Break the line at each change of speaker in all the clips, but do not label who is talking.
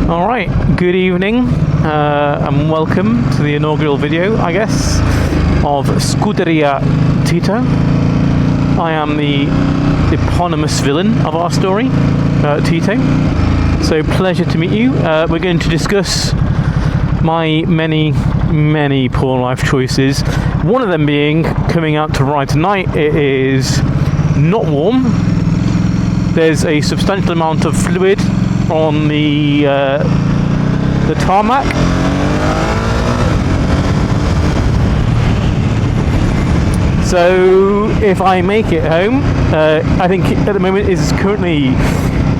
Alright, good evening and welcome to the inaugural video, I guess, of Scuderia Tito. I am the eponymous villain of our story, Tito. So pleasure to meet you. We're going to discuss my many poor life choices. One of them being coming out to ride tonight. It is not warm. There's a substantial amount of fluid on the tarmac. So if I make it home, I think at the moment is currently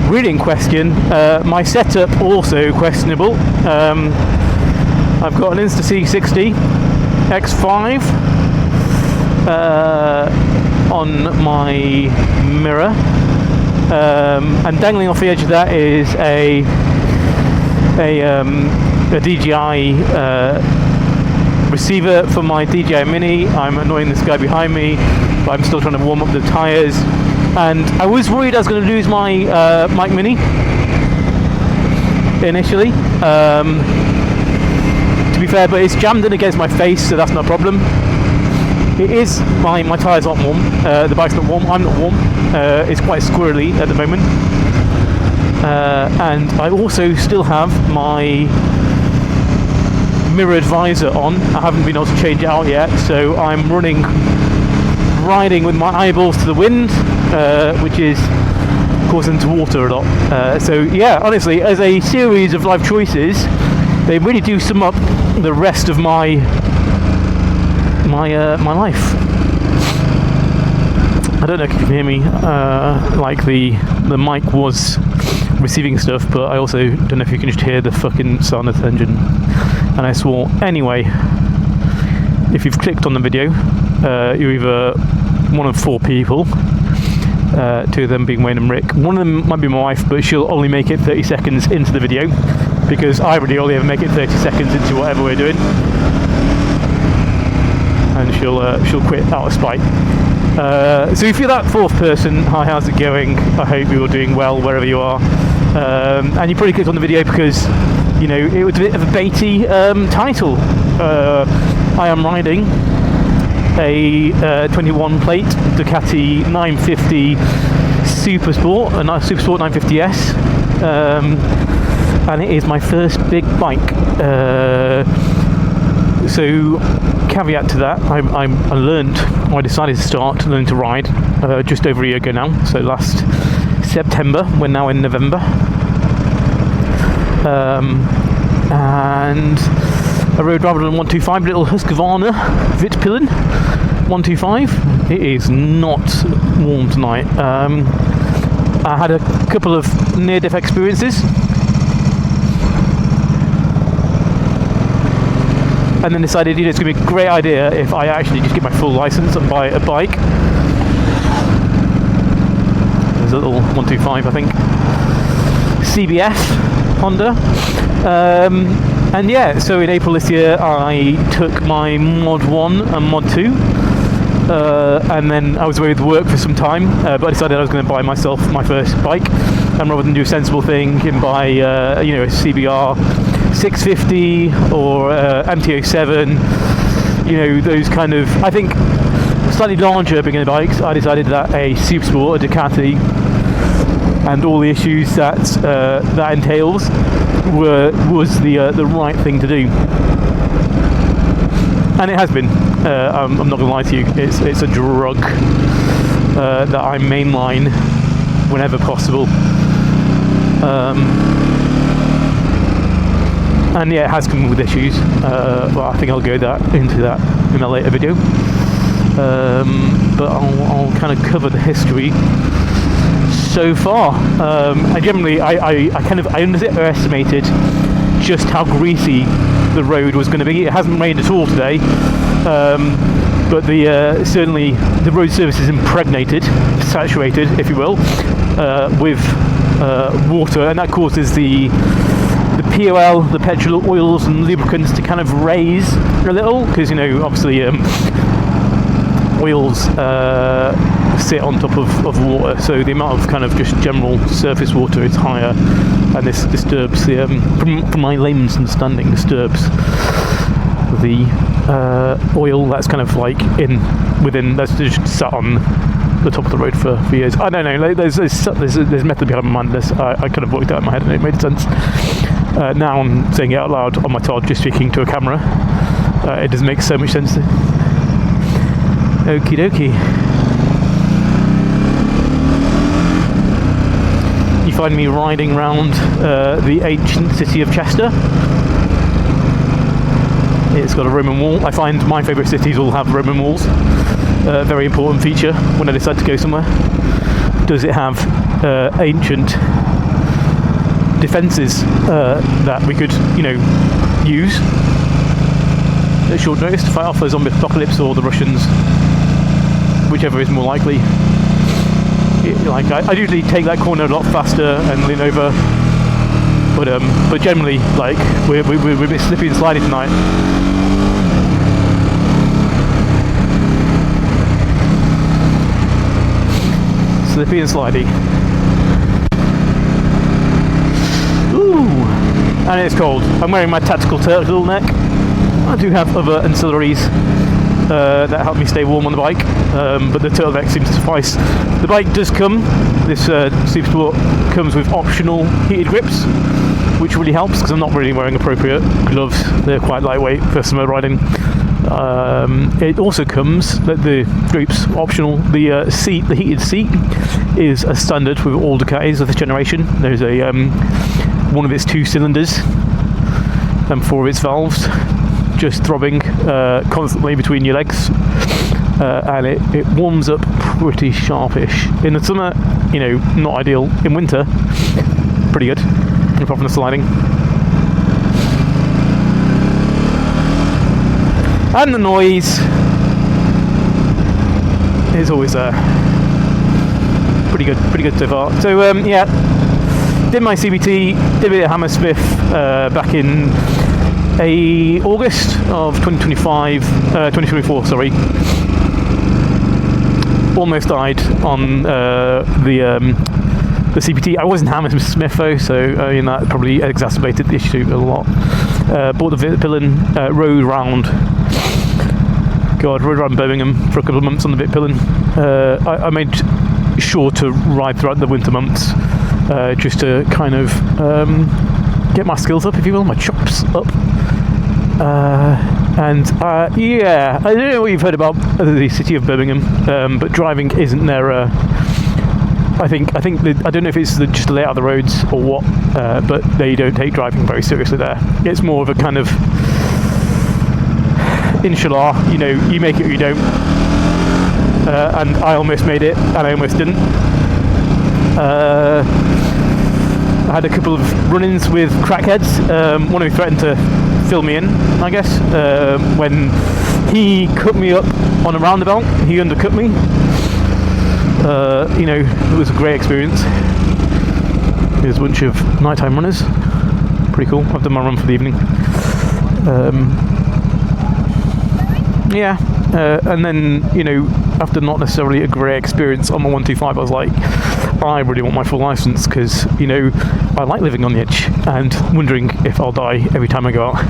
really in question. My setup also questionable. I've got an Insta-C60 X5 on my mirror. And dangling off the edge of that is a DJI receiver for my DJI Mini. I'm annoying this guy behind me, but I'm still trying to warm up the tyres. And I was worried I was going to lose my mic Mini initially. To be fair, but it's jammed in against my face, so that's no problem. It is, my tyres aren't warm, the bike's not warm, I'm not warm, it's quite squirrely at the moment, and I also still have my mirror visor on. I haven't been able to change it out yet, so I'm riding with my eyeballs to the wind, which is causing to water a lot. So yeah, honestly, as a series of life choices, they really do sum up the rest of my life. I don't know if you can hear me, like the mic was receiving stuff, but I also don't know if you can just hear the fucking sound of the engine, and I swore. Anyway, if you've clicked on the video, you're either one of four people, two of them being Wayne and Rick. One of them might be my wife, but she'll only make it 30 seconds into the video, because I really only ever make it 30 seconds into whatever we're doing. And she'll quit out of spite. So if you're that fourth person, hi, how's it going? I hope you're doing well wherever you are. And you probably clicked on the video because, you know, it was a bit of a baity title. I am riding a 21 plate Ducati 950 Super Sport, a nice Super Sport 950S. And it is my first big bike. So caveat to that, I decided to start learning to ride just over a year ago now, so last September. We're now in November, and I rode rather than 125 little Husqvarna Vitpillen 125. It is not warm tonight. I had a couple of near-death experiences, and then decided, you know, it's going to be a great idea if I actually just get my full license and buy a bike. There's a little 125, I think, CBF Honda. And yeah, so in April this year I took my Mod 1 and Mod 2, and then I was away with work for some time, but I decided I was going to buy myself my first bike, and rather than do a sensible thing and buy you know, a CBR 650 or MT-07, you know, those kind of, I think, slightly larger beginner bikes, I decided that a Super Sport, a Ducati, and all the issues that that entails was the right thing to do, and it has been. I'm not going to lie to you, it's a drug that I mainline whenever possible. And yeah, it has come with issues, but I think I'll go into that in a later video. But I'll kind of cover the history so far. I generally, I underestimated just how greasy the road was going to be. It hasn't rained at all today, but certainly the road surface is impregnated, saturated, if you will, with water, and that causes the POL, the petrol, oils and lubricants to kind of raise a little, because, you know, obviously oils sit on top of water, so the amount of kind of just general surface water is higher and this disturbs the, from my layman's understanding, disturbs the oil that's kind of like that's just sat on the top of the road for years. I don't know. There's method behind my madness. I kind of worked out in my head and it made sense. Now I'm saying it out loud on my Todd, just speaking to a camera. It doesn't make so much sense. Okie dokie. You find me riding round the ancient city of Chester. It's got a Roman wall. I find my favourite cities all have Roman walls. Very important feature when I decide to go somewhere. Does it have ancient defences that we could, use at short notice to fight off a zombie apocalypse or the Russians, whichever is more likely. I usually take that corner a lot faster and lean over, but generally, we're a bit slippy and slidey tonight. Slippy and slidey. Ooh, and it's cold. I'm wearing my tactical turtleneck. I do have other ancillaries that help me stay warm on the bike, but the turtleneck seems to suffice. The bike does come. This Supersport comes with optional heated grips, which really helps because I'm not really wearing appropriate gloves. They're quite lightweight for summer riding. It also comes, the grips optional, the seat, the heated seat is a standard with all Ducatis of this generation. There's a one of its 2 cylinders and 4 of its valves just throbbing constantly between your legs, and it warms up pretty sharpish. In the summer, not ideal. In winter, pretty good, apart from the sliding. And the noise is always pretty good so far. So did my CBT, did it at Hammersmith back in August of 2024. Sorry, almost died on the CBT. I wasn't Hammersmith though, so that probably exacerbated the issue a lot. Bought the Vitpillen, rode round Birmingham for a couple of months on the Vitpillen. I made sure to ride throughout the winter months, just to kind of get my skills up, if you will, my chops up. I don't know what you've heard about the city of Birmingham, but driving isn't their. I don't know if it's just the layout of the roads or what, but they don't take driving very seriously there. It's more of a kind of, inshallah, you make it or you don't. And I almost made it, and I almost didn't. I had a couple of run-ins with crackheads. One who threatened to fill me in, I guess, when he cut me up on a roundabout. He undercut me. It was a great experience. There's a bunch of nighttime runners. Pretty cool. I've done my run for the evening. And then, after not necessarily a great experience on my 125, I was like, I really want my full license because, I like living on the edge and wondering if I'll die every time I go out.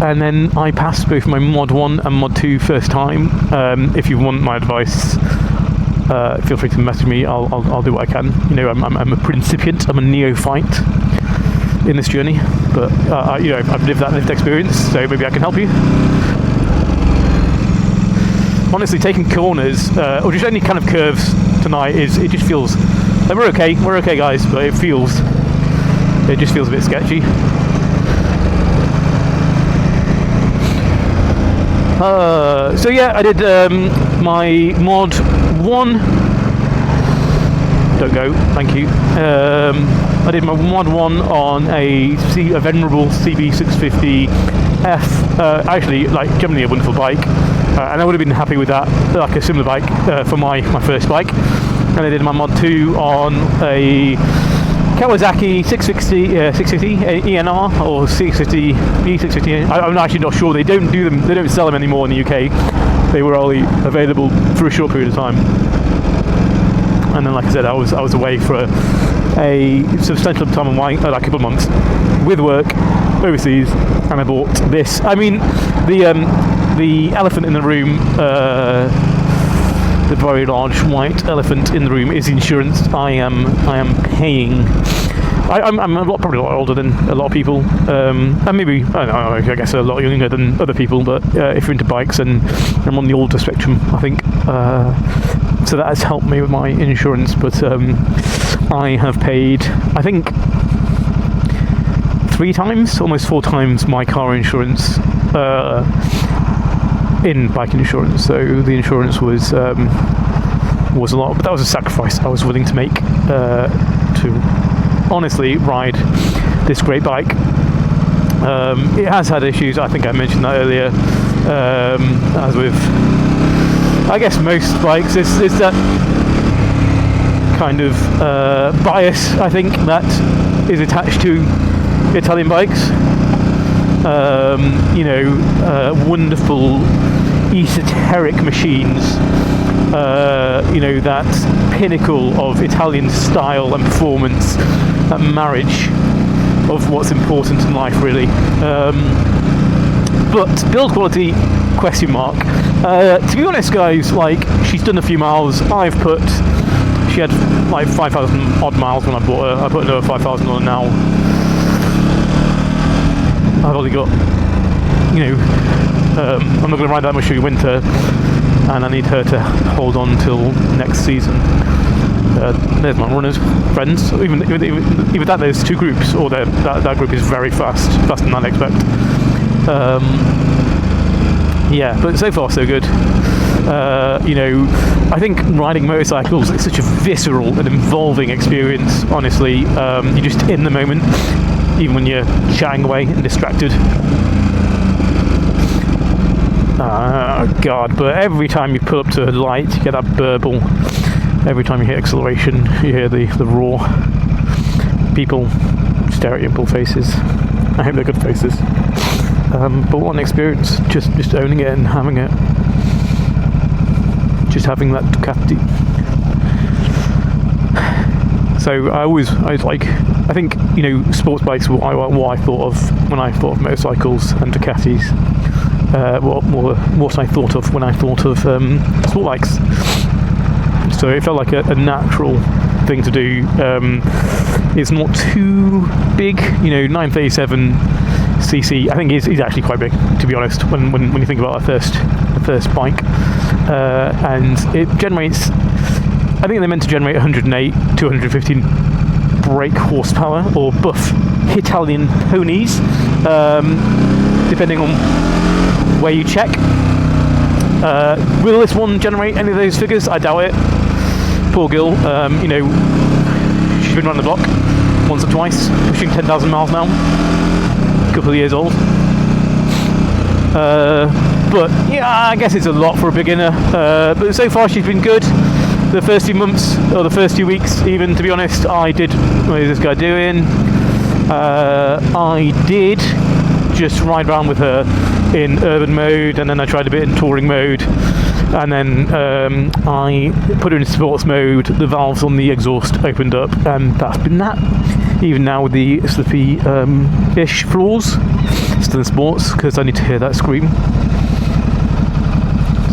And then I passed both my Mod 1 and Mod 2 first time. If you want my advice, feel free to message me. I'll do what I can. I'm a principiant. I'm a neophyte in this journey, but I've lived that lived experience, so maybe I can help you. Honestly, taking corners or just any kind of curves tonight it just feels like we're okay guys, but it just feels a bit sketchy. I did my Mod 1. Don't go, thank you. I did my Mod 1 on a venerable CB650F. Actually, generally a wonderful bike. And I would have been happy with that, like a similar bike for my first bike. And I did my Mod 2 on a Kawasaki 660 ENR or 650 E650. I'm actually not sure. They don't do them. They don't sell them anymore in the UK. They were only available for a short period of time. And then, like I said, I was away for a substantial time of my, like a couple of months, with work, overseas, and I bought this. I mean, the elephant in the room, the very large white elephant in the room, is insurance. I am paying. I'm probably a lot older than a lot of people, and maybe I guess a lot younger than other people. But if you're into bikes, and I'm on the older spectrum, I think, so that has helped me with my insurance. But I have paid, I think, 3 times, almost 4 times my car insurance in bike insurance. So the insurance was a lot, but that was a sacrifice I was willing to make to honestly ride this great bike. It has had issues, I think I mentioned that earlier, as with, I guess, most bikes. It's that kind of bias, I think, that is attached to Italian bikes. Wonderful esoteric machines, that pinnacle of Italian style and performance, that marriage of what's important in life, really. But build quality, question mark. To be honest, guys, like, she's done a few miles. She had like 5,000 odd miles when I bought her. I put another 5,000 on her now. I've only got, I'm not going to ride that much through winter, and I need her to hold on till next season. There's my runners friends. Even that, there's 2 groups, or that group is very faster than I'd expect. But so far so good. I think riding motorcycles is such a visceral and involving experience. Honestly, you're just in the moment, even when you're chatting away and distracted. Oh God, but every time you pull up to a light, you get that burble. Every time you hit acceleration, you hear the roar. People stare at your bull faces. I hope they're good faces. But what an experience, just owning it and having it. Just having that Ducati. So I think, sports bikes were what I thought of when I thought of motorcycles and Ducatis. What I thought of when I thought of sport bikes. So it felt like a natural thing to do. It's not too big, 937cc. I think he's actually quite big, to be honest, when you think about the first bike. And it generates, I think they're meant to generate 108 to 115 brake horsepower, or buff Italian ponies, depending on where you check. Will this one generate any of those figures? I doubt it. Poor girl, she's been around the block once or twice, pushing 10,000 miles now, a couple of years old. But yeah, I guess it's a lot for a beginner. But so far she's been good. The first few months, or the first few weeks even, to be honest, I did, what is this guy doing? I did just ride around with her in urban mode, and then I tried a bit in touring mode, and then I put her in sports mode. The valves on the exhaust opened up, and that's been that. Even now with the slippy ish floors, still in sports, because I need to hear that scream.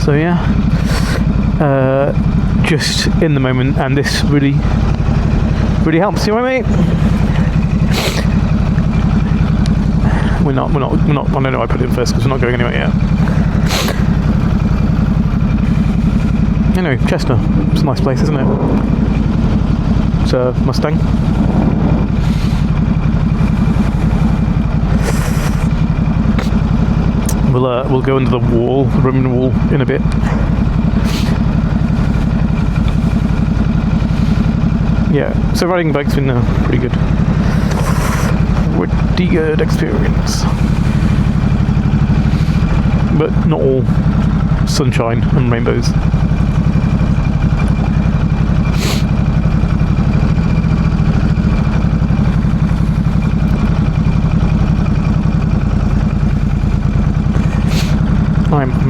So yeah, just in the moment, and this really helps. You know what I mean? We're not. I don't know. I put it in first because we're not going anywhere yet. Anyway, Chester. It's a nice place, isn't it? It's a Mustang. We'll go under the wall, the Roman wall, in a bit. Yeah. So riding bike's been pretty good. Pretty good experience, but not all sunshine and rainbows.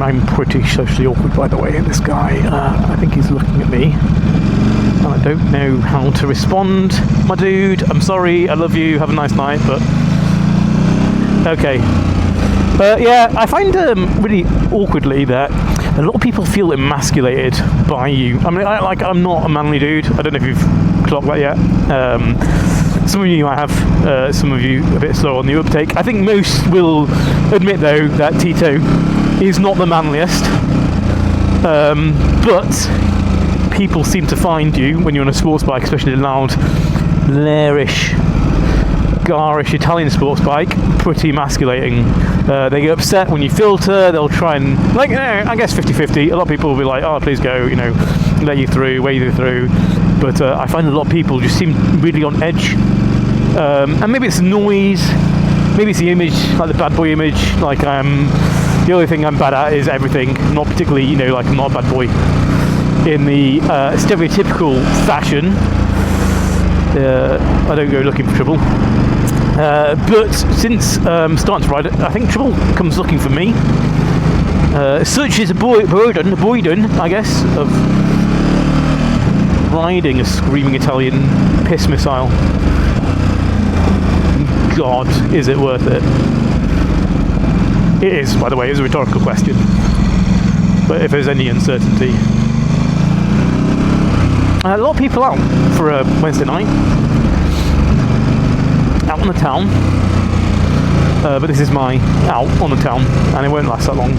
I'm pretty socially awkward, by the way. This guy, I think he's looking at me. and I don't know how to respond. My dude, I'm sorry, I love you, have a nice night, but... Okay. Yeah, I find really awkwardly that a lot of people feel emasculated by you. I mean, I'm not a manly dude. I don't know if you've clocked that yet. Some of you I have, some of you a bit slower on the uptake. I think most will admit, though, that Tito is not the manliest. But people seem to find you, when you're on a sports bike, especially a loud, lairish, garish Italian sports bike, pretty emasculating. They get upset when you filter. They'll try and, like, I guess 50-50. A lot of people will be like, oh, please go, let you through, wave you through. But I find a lot of people just seem really on edge. And maybe it's noise, maybe it's the image, like the bad boy image. Like, the only thing I'm bad at is everything. Not particularly, like, I'm not a bad boy in the stereotypical fashion. I don't go looking for trouble. But since starting to ride it, I think trouble comes looking for me. Such is a burden, I guess, of riding a screaming Italian piss missile. God, is it worth it? It is, by the way. It's a rhetorical question. But if there's any uncertainty. A lot of people out for a Wednesday night. Out on the town. But this is my out on the town, and it won't last that long.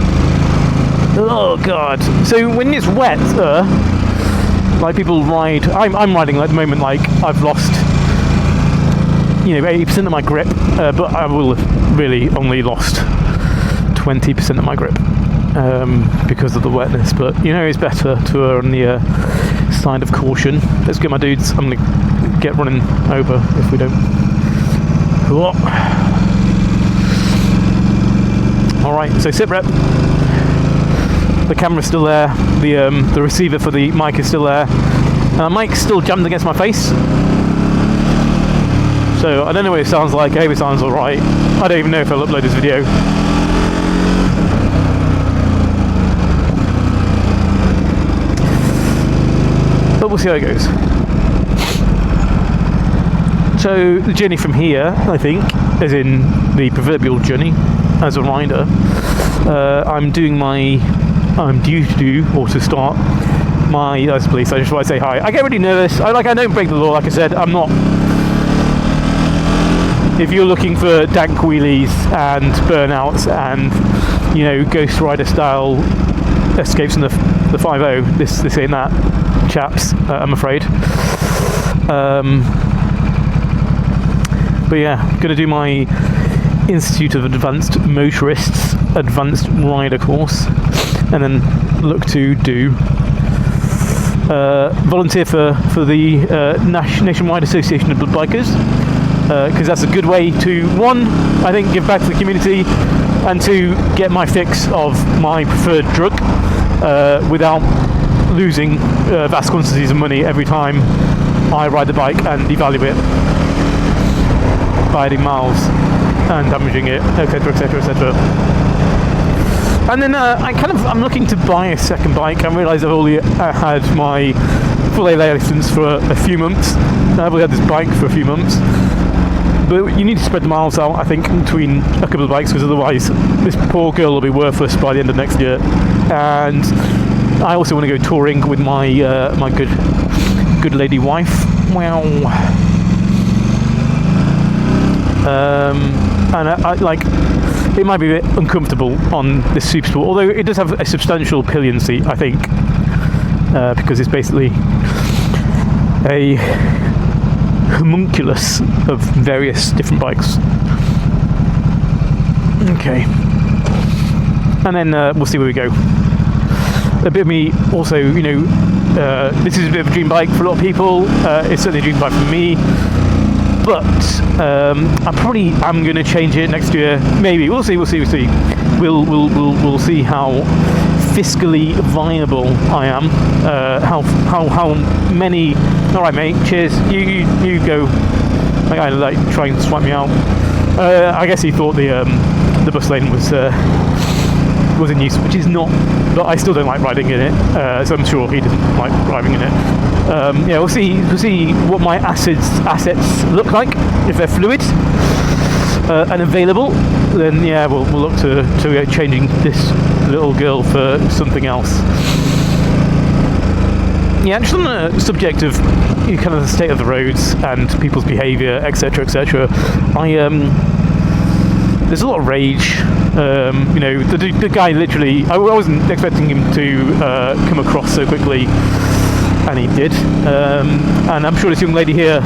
Oh God. So when it's wet, like people ride, I'm riding at the moment like I've lost 80% of my grip, but I will have really only lost 20% of my grip because of the wetness. But it's better to err on the side of caution. Let's go, my dudes. I'm gonna get running over if we don't. Whoa. All right, so sit rep. The camera's still there. The receiver for the mic is still there. Mic's still jammed against my face. So I don't know what it sounds like. I hope it sounds alright. I don't even know if I'll upload this video. But we'll see how it goes. So the journey from here, I think, as in the proverbial journey as a rider, I'm due to do, or to start, my, that's police, I just want to say hi. I get really nervous. I don't break the law, like I said. I'm not. If you're looking for dank wheelies and burnouts and, Ghost Rider style escapes in the 5.0, this ain't that, chaps, I'm afraid. But yeah, gonna do my Institute of Advanced Motorists Advanced Rider course, and then look to do volunteer for the Nationwide Association of Blood Bikers, because that's a good way to, one, I think, give back to the community, and two, get my fix of my preferred drug without losing vast quantities of money every time I ride the bike and devalue it by adding miles and damaging it, etc, etc, etc. And then I'm looking to buy a second bike. I realise I've only had my full A license for a few months. I've only had this bike for a few months. But you need to spread the miles out, I think, between a couple of bikes, because otherwise this poor girl will be worthless by the end of next year. And I also want to go touring with my my good lady wife. Wow. And I like, it might be a bit uncomfortable on this Super Sport, although it does have a substantial pillion seat, I think, because it's basically a homunculus of various different bikes. Okay, and then we'll see where we go. A bit of me also, this is a bit of a dream bike for a lot of people. It's certainly a dream bike for me. But I probably am going to change it next year. Maybe we'll see. We'll see how fiscally viable I am. How many? All right, mate. Cheers. You go. That guy like trying to swipe me out. I guess he thought the bus lane was in use, which is not. But I still don't like riding in it. So I'm sure he doesn't like driving in it. Yeah, we'll see what my assets look like if they're fluid and available. Then yeah, we'll look to changing this little girl for something else. Yeah, just on the subject of kind of the state of the roads and people's behaviour, etc., etc. There's a lot of rage. The guy literally, I wasn't expecting him to come across so quickly, and he did. And I'm sure this young lady here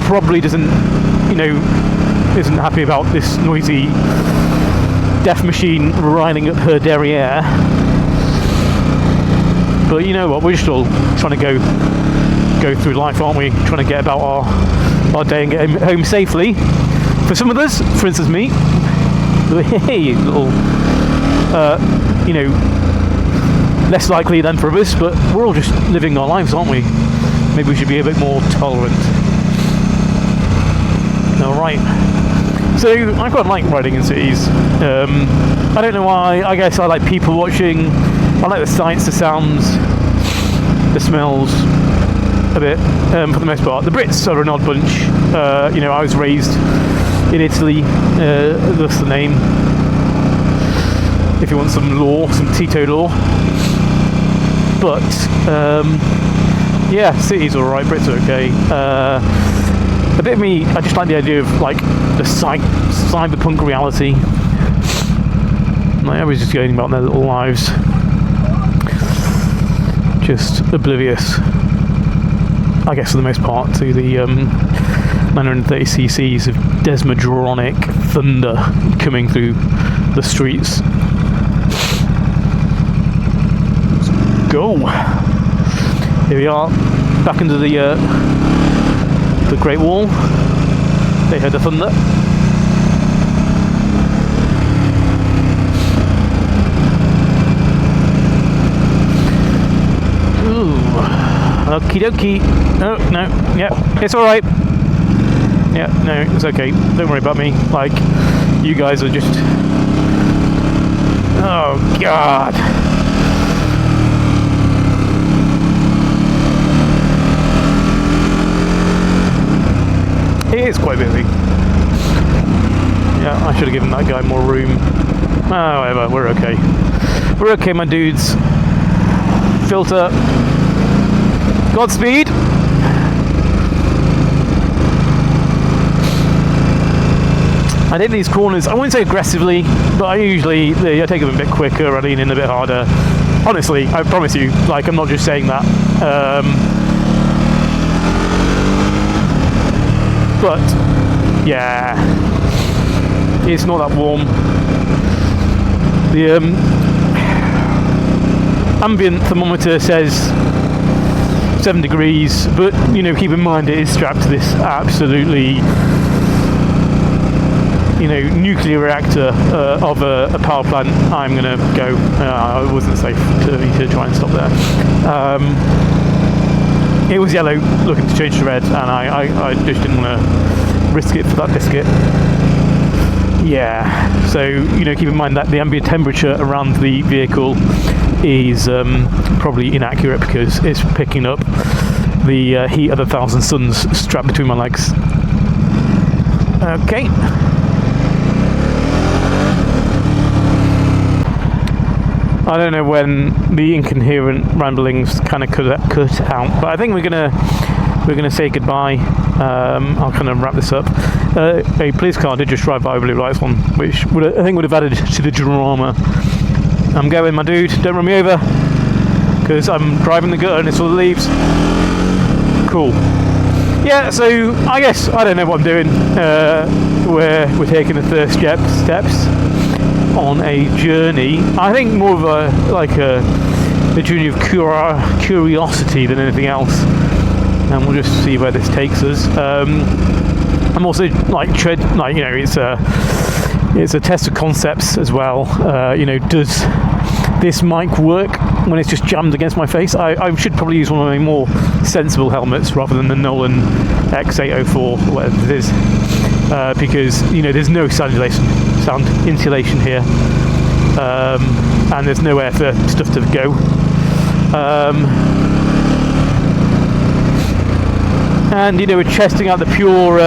probably isn't happy about this noisy death machine riding up her derriere. But you know what? We're just all trying to go through life, aren't we? Trying to get about our day and get home safely. For some of us, for instance me, hey, little, less likely than for us, but we're all just living our lives, aren't we? Maybe we should be a bit more tolerant. Alright. So, I quite like riding in cities. I don't know why. I guess I like people watching. I like the sights, the sounds, the smells a bit, for the most part. The Brits are an odd bunch. I was raised in Italy, thus the name. If you want some lore, some Tito lore. But, yeah, cities are alright, Brits are okay. A bit of me, I just like the idea of, like, the cyberpunk reality. Like, everybody's just going about their little lives. Just oblivious, I guess for the most part, to the 930 cc's of desmodronic thunder coming through the streets. Let's go. Here we are, back into the Great Wall. They heard the thunder. Okie dokie. Oh, no. Yeah, it's alright. Yeah, no, it's okay. Don't worry about me. Like, you guys are just... Oh, God. It is quite busy. Yeah, I should have given that guy more room. Oh, whatever. We're okay. We're okay, my dudes. Filter. Godspeed. I take these corners, I wouldn't say aggressively, but I take them a bit quicker, I lean in a bit harder. Honestly, I promise you, like, I'm not just saying that. But, yeah, it's not that warm. The ambient thermometer says 7 degrees, but keep in mind it is strapped to this absolutely nuclear reactor of a power plant. I'm gonna go. It wasn't safe to try and stop there. It was yellow looking to change to red, and I just didn't want to risk it for that biscuit. Yeah, so keep in mind that the ambient temperature around the vehicle is probably inaccurate because it's picking up the heat of 1,000 suns strapped between my legs. Okay. I don't know when the incoherent ramblings kind of cut out, but I think we're gonna say goodbye. I'll kind of wrap this up. A police car did just drive by a blue lights one, which I think would have added to the drama. I'm going, my dude. Don't run me over, because I'm driving the gutter and it's all the leaves. Cool. Yeah. So I guess I don't know what I'm doing. We're taking the first steps on a journey. I think more of a journey of curiosity than anything else, and we'll just see where this takes us. I'm also it's a test of concepts as well. Does this mic work when it's just jammed against my face? I should probably use one of the more sensible helmets rather than the Nolan X804 or whatever it is, because there's no sound insulation here, and there's nowhere for stuff to go. and we're testing out the Pure,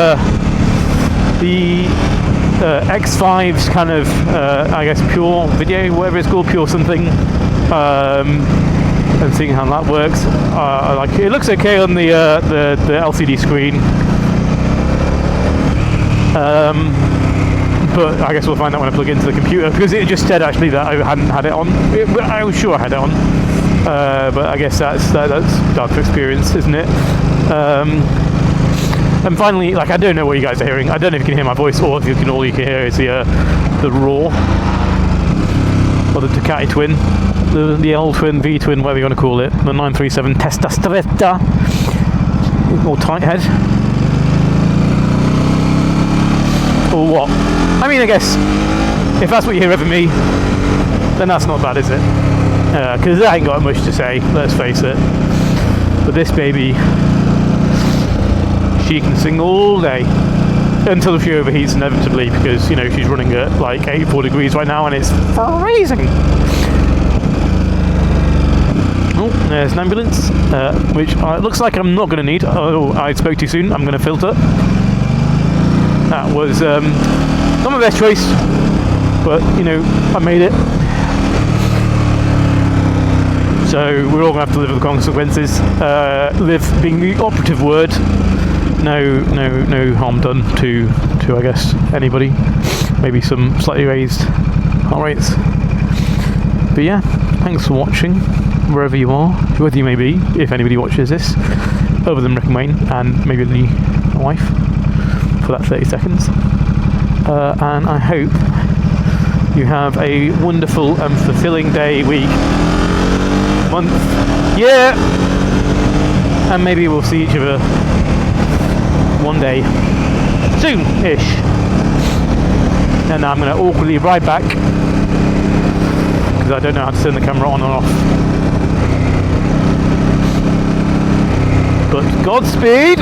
the X5's kind of, I guess, Pure video, whatever it's called, Pure something, and seeing how that works. It looks okay on the LCD screen, but I guess we'll find out when I plug it into the computer, because it just said actually that I hadn't had it on. I was sure I had it on, but I guess that's down to experience, isn't it? And finally, I don't know what you guys are hearing. I don't know if you can hear my voice, or if all you can hear is the roar, or the Ducati twin, the L twin, V twin, whatever you want to call it, the 937 Testa Stretta, or tight head, or what? I mean, I guess if that's what you hear of me, then that's not bad, is it? Because I ain't got much to say, let's face it. But this baby, she can sing all day until she overheats inevitably, because she's running at 84 degrees right now and it's freezing. Oh, there's an ambulance, which looks like I'm not going to need. Oh, I spoke too soon. I'm going to filter. That was not my best choice, but I made it. So we're all going to have to live with the consequences. Live being the operative word. No harm done to I guess anybody. Maybe some slightly raised heart rates. But yeah, thanks for watching, wherever you are, whoever you may be, if anybody watches this, other than Rick and Wayne, and maybe my wife, for that 30 seconds. And I hope you have a wonderful and fulfilling day, week, month, year, and maybe we'll see each other one day, soon-ish. And I'm going to awkwardly ride back, because I don't know how to turn the camera on and off. But Godspeed!